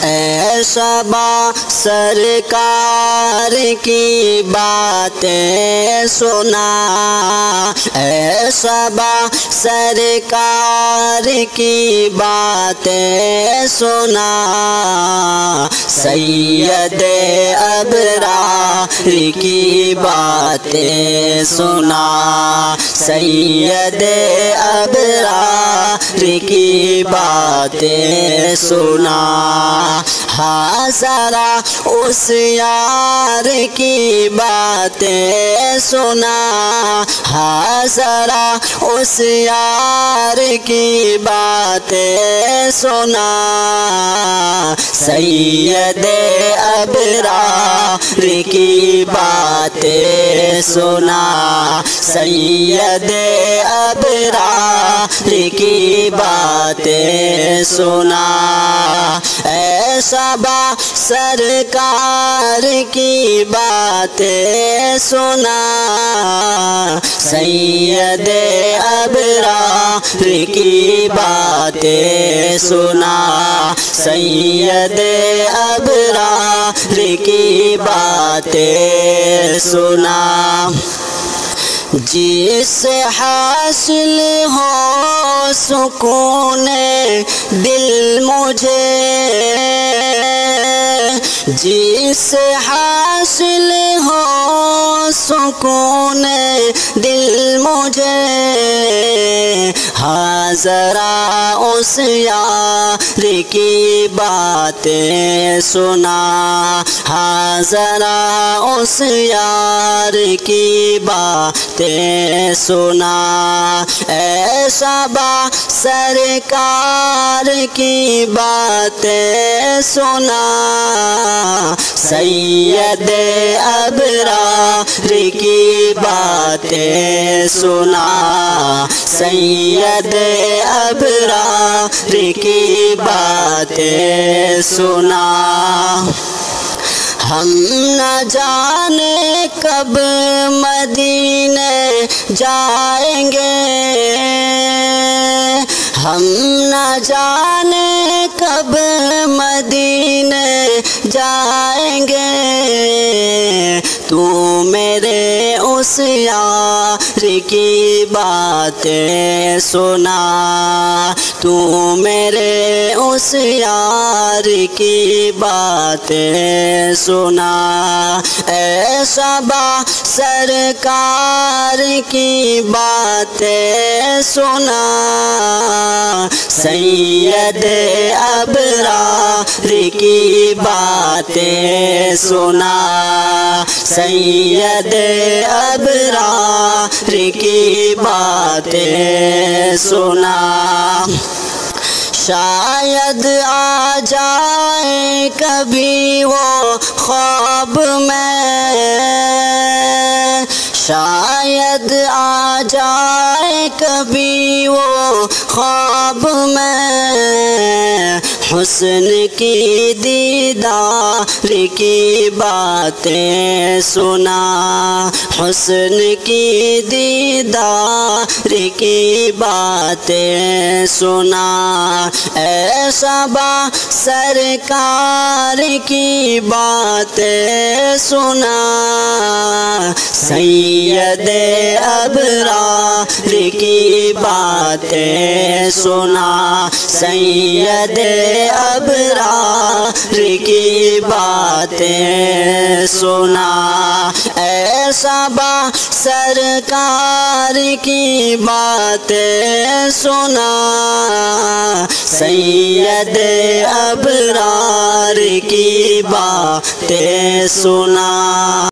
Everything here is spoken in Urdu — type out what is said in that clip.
اے شبا سرکار کی باتیں سنا، اے شبا سرکار کی باتیں سنا، سید ابرار کی باتیں سنا، سید ابرار کی باتیں سنا، ہاں ذرا اس یار کی باتیں سنا، ہاں ذرا اس یار کی باتیں سنا، سید ابرار کی باتیں سنا، سید ابرار کی باتیں سنا، اے شبا سرکار کی باتیں سنا، سید ابرار کی باتیں سنا، سید ابرار کی باتیں سنا، جس حاصل ہو سکون دل مجھے، جس حاصل ہو سکون دل مجھے، ہاں ذرا اس یار کی باتیں سنا، ہاں ذرا اس یار کی باتیں سنا، اے شبا سرکار کی باتیں سنا، سید ابرار کی باتیں سنا، سید ابرار کی باتیں سنا، ہم نہ جانے کب مدینے جائیں گے، ہم نہ جانے کب مدینے جائیں گے، تو میرے اس یار کی باتیں سنا، تو میرے اس یار کی باتیں سنا، اے شبا سرکار کی باتیں سنا، سید ابرار کی باتیں سنا، سید ابرار کی باتیں سنا، شاید آ جائے کبھی وہ خواب میں، شاید آ جائے کبھی وہ خواب میں، حسن کی دیدار کی باتیں سنا، حسن کی دیدار کی باتیں سنا، اے شبا سرکار کی باتیں سنا، سید ابرار کی باتیں سنا، سید ابرار کی باتیں سنا، اے شبا سرکار کی باتیں سنا، سید ابرار کی باتیں سنا۔